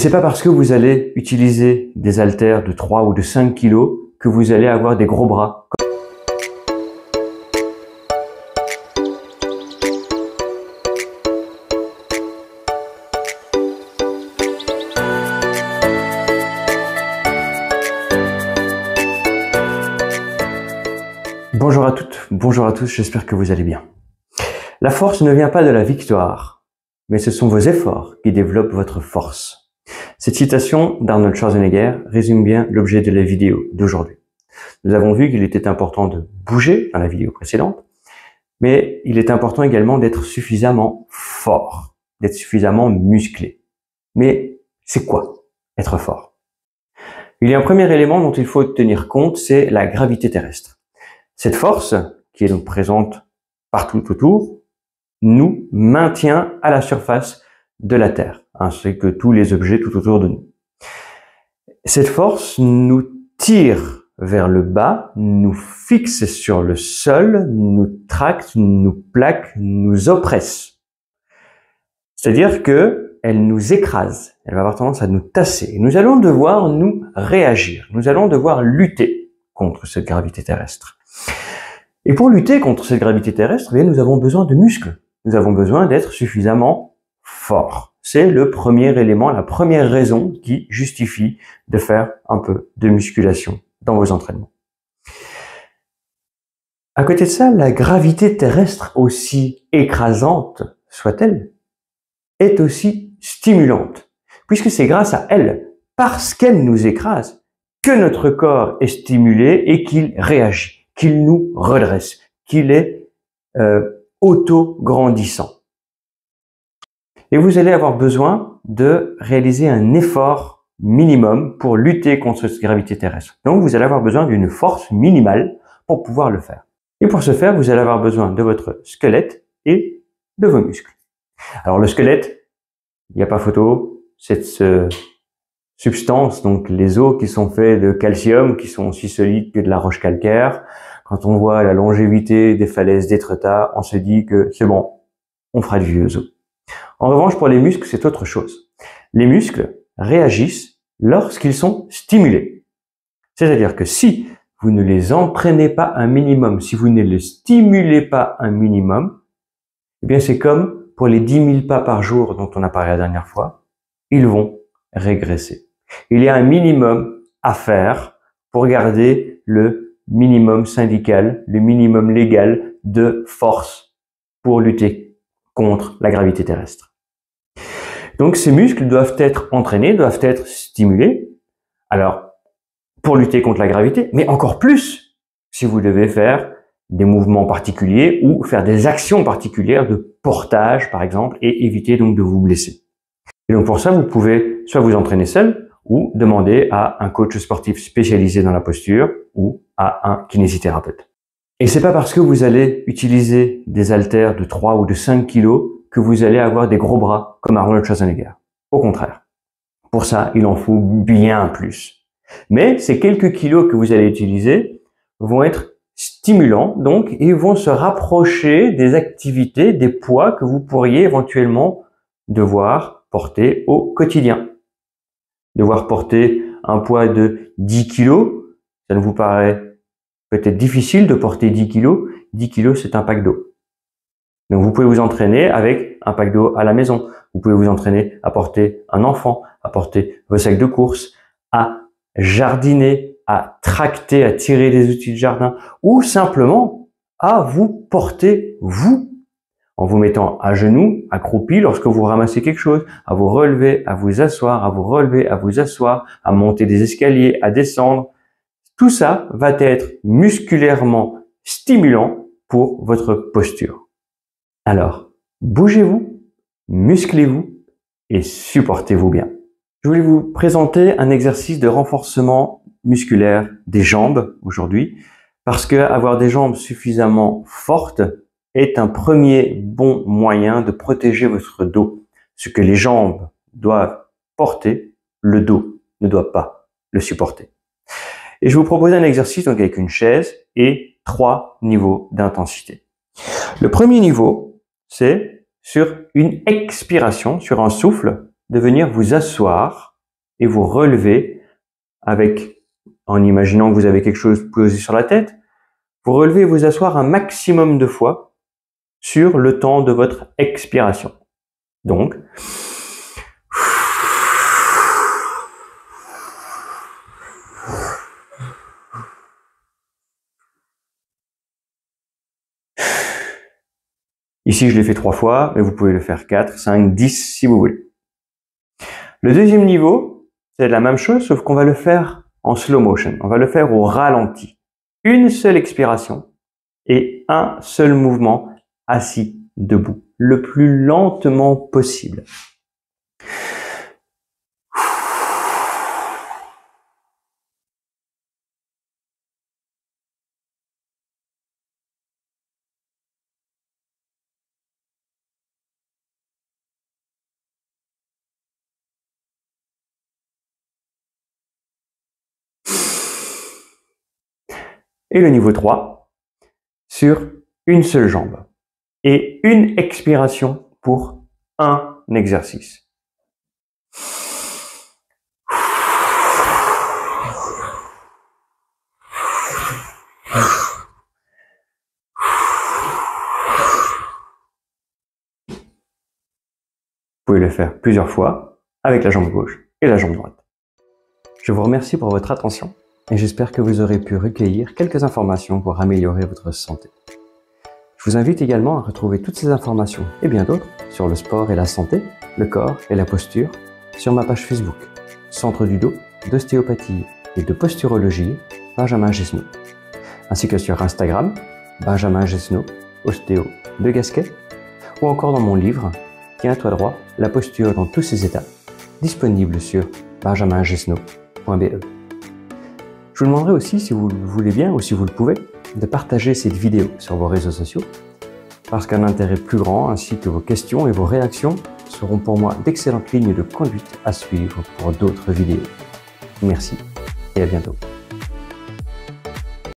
C'est pas parce que vous allez utiliser des haltères de 3 ou de 5 kilos que vous allez avoir des gros bras. Bonjour à toutes, bonjour à tous, j'espère que vous allez bien. La force ne vient pas de la victoire, mais ce sont vos efforts qui développent votre force. Cette citation d'Arnold Schwarzenegger résume bien l'objet de la vidéo d'aujourd'hui. Nous avons vu qu'il était important de bouger dans la vidéo précédente, mais il est important également d'être suffisamment fort, d'être suffisamment musclé. Mais c'est quoi être fort? Il y a un premier élément dont il faut tenir compte, c'est la gravité terrestre. Cette force, qui est donc présente partout autour, nous maintient à la surface de la Terre, ainsi que tous les objets tout autour de nous. Cette force nous tire vers le bas, nous fixe sur le sol, nous tracte, nous plaque, nous oppresse. C'est-à-dire que elle nous écrase, elle va avoir tendance à nous tasser. Et nous allons devoir nous réagir, nous allons devoir lutter contre cette gravité terrestre. Et pour lutter contre cette gravité terrestre, eh bien, nous avons besoin de muscles. Nous avons besoin d'être suffisamment forts. C'est le premier élément, la première raison qui justifie de faire un peu de musculation dans vos entraînements. À côté de ça, la gravité terrestre, aussi écrasante soit-elle, est aussi stimulante, puisque c'est grâce à elle, parce qu'elle nous écrase, que notre corps est stimulé et qu'il réagit, qu'il nous redresse, qu'il est auto-grandissant. Et vous allez avoir besoin de réaliser un effort minimum pour lutter contre cette gravité terrestre. Donc vous allez avoir besoin d'une force minimale pour pouvoir le faire. Et pour ce faire, vous allez avoir besoin de votre squelette et de vos muscles. Alors le squelette, il n'y a pas photo, cette substance, donc les os qui sont faits de calcium, qui sont aussi solides que de la roche calcaire. Quand on voit la longévité des falaises d'Étretat, on se dit que c'est bon, on fera du vieux os. En revanche, pour les muscles, c'est autre chose. Les muscles réagissent lorsqu'ils sont stimulés. C'est-à-dire que si vous ne les entraînez pas un minimum, si vous ne les stimulez pas un minimum, eh bien c'est comme pour les 10 000 pas par jour dont on a parlé la dernière fois, ils vont régresser. Il y a un minimum à faire pour garder le minimum syndical, le minimum légal de force pour lutter contre la gravité terrestre. Donc ces muscles doivent être entraînés, doivent être stimulés. Alors, pour lutter contre la gravité, mais encore plus si vous devez faire des mouvements particuliers ou faire des actions particulières de portage, par exemple, et éviter donc de vous blesser. Et donc pour ça, vous pouvez soit vous entraîner seul ou demander à un coach sportif spécialisé dans la posture ou à un kinésithérapeute. Et c'est pas parce que vous allez utiliser des haltères de 3 ou de 5 kilos que vous allez avoir des gros bras comme Arnold Schwarzenegger. Au contraire. Pour ça, il en faut bien plus. Mais ces quelques kilos que vous allez utiliser vont être stimulants, donc, et vont se rapprocher des activités, des poids que vous pourriez éventuellement devoir porter au quotidien. Devoir porter un poids de 10 kilos, ça ne vous paraît peut-être difficile de porter 10 kilos. 10 kilos, c'est un pack d'eau. Donc, vous pouvez vous entraîner avec un pack d'eau à la maison. Vous pouvez vous entraîner à porter un enfant, à porter vos sacs de course, à jardiner, à tracter, à tirer des outils de jardin, ou simplement à vous porter vous, en vous mettant à genoux, accroupi lorsque vous ramassez quelque chose, à vous relever, à vous asseoir, à vous relever, à vous asseoir, à monter des escaliers, à descendre. Tout ça va être musculairement stimulant pour votre posture. Alors, bougez-vous, musclez-vous et supportez-vous bien. Je voulais vous présenter un exercice de renforcement musculaire des jambes aujourd'hui, parce que avoir des jambes suffisamment fortes est un premier bon moyen de protéger votre dos. Ce que les jambes doivent porter, le dos ne doit pas le supporter. Et je vais vous proposer un exercice donc avec une chaise et 3 niveaux d'intensité. Le premier niveau, c'est sur une expiration, sur un souffle, de venir vous asseoir et vous relevez en imaginant que vous avez quelque chose posé sur la tête, vous relevez et vous asseoir un maximum de fois sur le temps de votre expiration. Donc, ici, je l'ai fait 3 fois, mais vous pouvez le faire 4, 5, 10 si vous voulez. Le deuxième niveau, c'est la même chose, sauf qu'on va le faire en slow motion. On va le faire au ralenti. Une seule expiration et un seul mouvement assis debout, le plus lentement possible. Et le niveau 3, sur une seule jambe. Et une expiration pour un exercice. Vous pouvez le faire plusieurs fois avec la jambe gauche et la jambe droite. Je vous remercie pour votre attention et j'espère que vous aurez pu recueillir quelques informations pour améliorer votre santé. Je vous invite également à retrouver toutes ces informations et bien d'autres sur le sport et la santé, le corps et la posture sur ma page Facebook, Centre du dos, d'ostéopathie et de posturologie, Benjamin Gesneau, ainsi que sur Instagram, Benjamin Gesneau, ostéo de Gasquet, ou encore dans mon livre Tiens-toi droit, la posture dans tous ses états, disponible sur benjamingesneau.be. Je vous demanderai aussi, si vous le voulez bien ou si vous le pouvez, de partager cette vidéo sur vos réseaux sociaux, parce qu'un intérêt plus grand ainsi que vos questions et vos réactions seront pour moi d'excellentes lignes de conduite à suivre pour d'autres vidéos. Merci et à bientôt.